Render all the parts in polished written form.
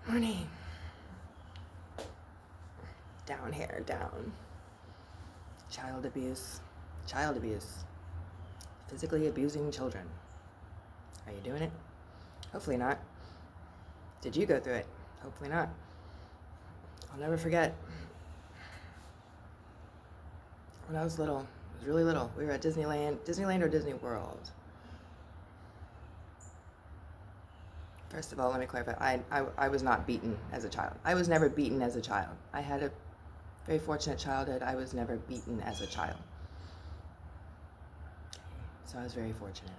Morning. Down here, down. Child abuse. Child abuse. Physically abusing children. Are you doing it? Hopefully not. Did you go through it? Hopefully not. I'll never forget. When I was little, I was really little, we were at Disneyland or Disney World. First of all, let me clarify. I was not beaten as a child. I was never beaten as a child. I had a very fortunate childhood. I was never beaten as a child. So I was very fortunate.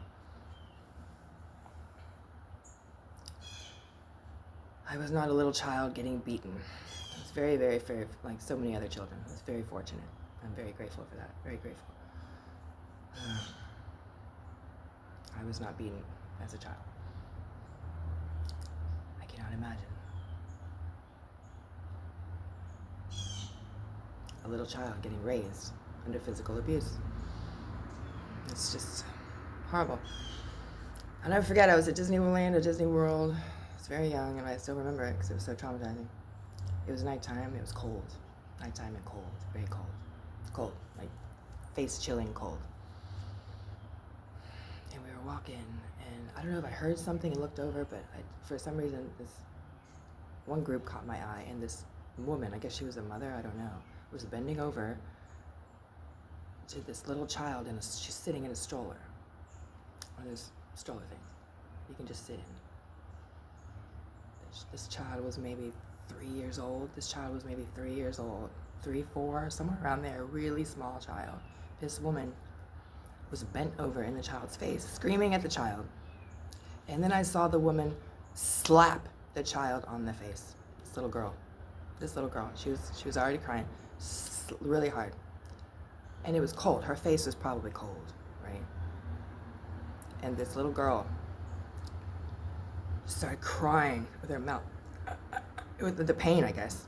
I was not a little child getting beaten. I was very, very, very, like so many other children. I was very fortunate. I'm very grateful for that. Very grateful. I was not beaten as a child. I cannot imagine a little child getting raised under physical abuse. It's just horrible. I'll never forget, I was at Disneyland or Disney World. I was very young, and I still remember it because it was so traumatizing. It was nighttime. It was cold. Nighttime and cold. Very cold. Cold. Like face-chilling cold. And we were walking, and I don't know if I heard something and looked over, but for some reason, this one group caught my eye, and this woman, I guess she was a mother, I don't know, was bending over to this little child, and she's sitting in a stroller. One of those stroller things you can just sit in. This child was maybe 3 years old. This child was maybe 3 years old, 3, 4, somewhere around there, a really small child. This woman was bent over in the child's face, screaming at the child. And then I saw the woman slap the child on the face. This little girl. She was already crying, really hard. And it was cold. Her face was probably cold, right? And this little girl started crying with her mouth, with the pain, I guess.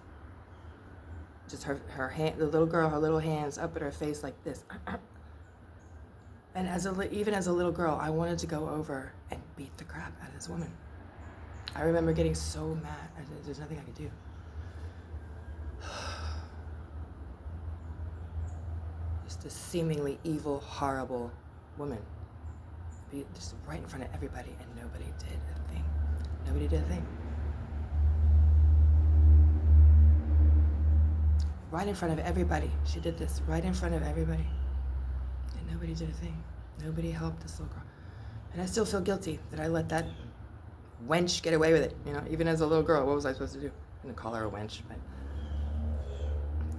Just her hand, the little girl, her little hands up at her face like this. And even as a little girl, I wanted to go over and beat the crap out of this woman. I remember getting so mad. There's nothing I could do. Just this seemingly evil, horrible woman. Just right in front of everybody, and nobody did a thing. Nobody did a thing. Right in front of everybody. She did this right in front of everybody. And nobody did a thing. Nobody helped this little girl. And I still feel guilty that I let that wench get away with it. You know, even as a little girl, what was I supposed to do? I didn't call her a wench, but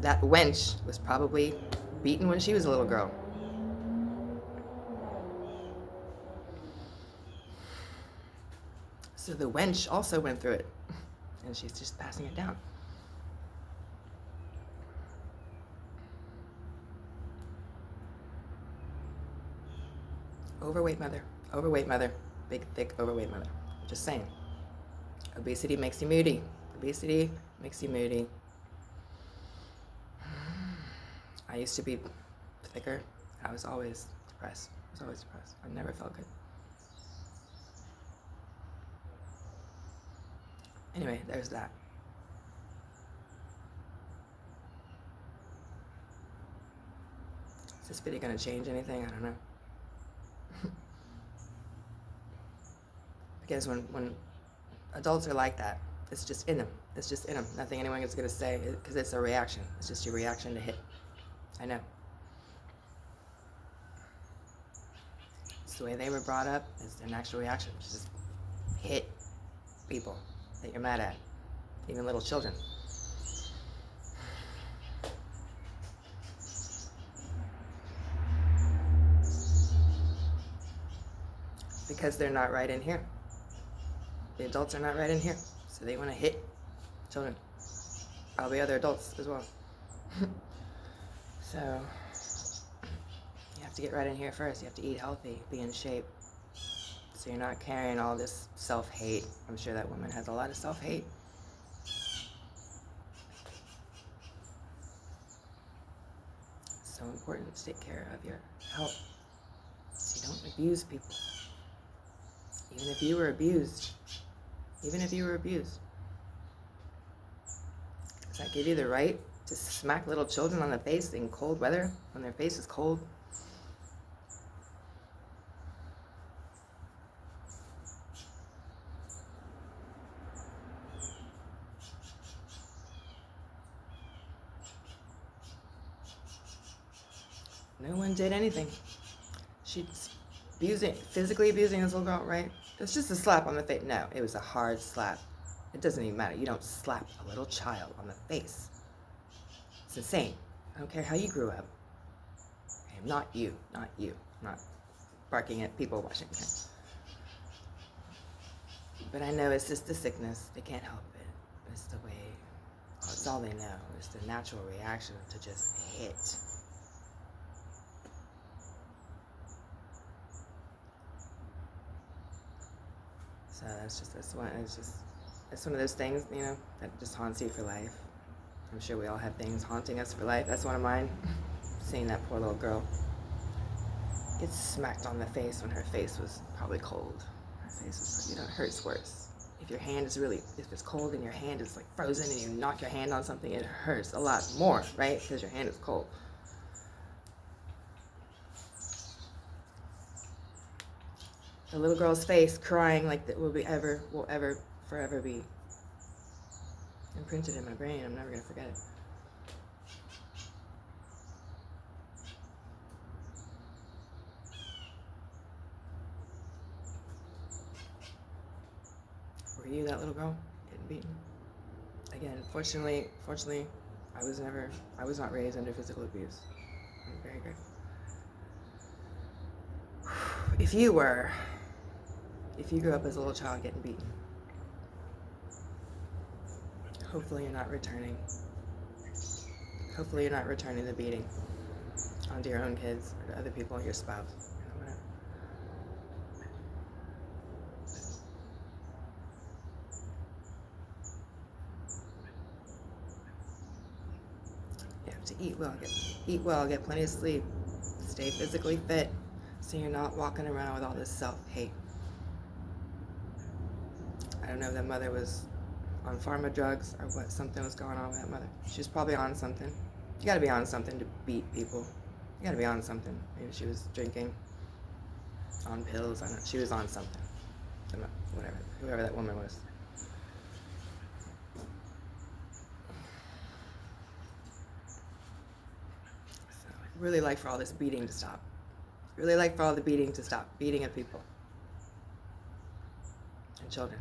that wench was probably beaten when she was a little girl. So the wench also went through it, and she's just passing it down. Overweight mother, big, thick, overweight mother. Just saying. Obesity makes you moody. I used to be thicker. I was always depressed. I never felt good. Anyway, there's that. Is this video gonna change anything? I don't know. Because when adults are like that, it's just in them. Nothing anyone is gonna say, because it's a reaction. It's just your reaction to hit. I know. It's the way they were brought up. It's their natural reaction. Just hit people that you're mad at, even little children. Because they're not right in here. The adults are not right in here, so they want to hit children. Probably other adults as well. So you have to get right in here first. You have to eat healthy, be in shape, so you're not carrying all this self-hate. I'm sure that woman has a lot of self-hate. It's so important to take care of your health so you don't abuse people. Even if you were abused, Does that give you the right to smack little children on the face in cold weather when their face is cold? No one did anything. She's physically abusing this little girl, right? It's just a slap on the face. No, it was a hard slap. It doesn't even matter. You don't slap a little child on the face. It's insane. I don't care how you grew up. I am not you. Not you. I'm not barking at people watching. Okay? But I know it's just a sickness. They can't help it. It's the way. It's all they know. It's the natural reaction to just hit. So it's one of those things, you know, that just haunts you for life. I'm sure we all have things haunting us for life. That's one of mine. Seeing that poor little girl get smacked on the face when her face was probably cold. Her face was, it hurts worse. If your hand is if it's cold and your hand is like frozen and you knock your hand on something, it hurts a lot more, right? Because your hand is cold. The little girl's face crying like that will ever, forever be imprinted in my brain. I'm never going to forget it. Were you that little girl getting beaten? Again, fortunately, I was not raised under physical abuse. I'm very grateful. If you grew up as a little child getting beaten, hopefully you're not returning. Hopefully you're not returning the beating onto your own kids or to other people, your spouse, whatever. You have to eat well, get plenty of sleep, stay physically fit, so you're not walking around with all this self-hate. I don't know if that mother was on pharma drugs or what, something was going on with that mother. She was probably on something. You gotta be on something to beat people. You gotta be on something. Maybe she was drinking, on pills, I don't know. She was on something. Whatever, whoever that woman was. So I'd really like for all this beating to stop. Really like for all the beating to stop. Beating of people and children.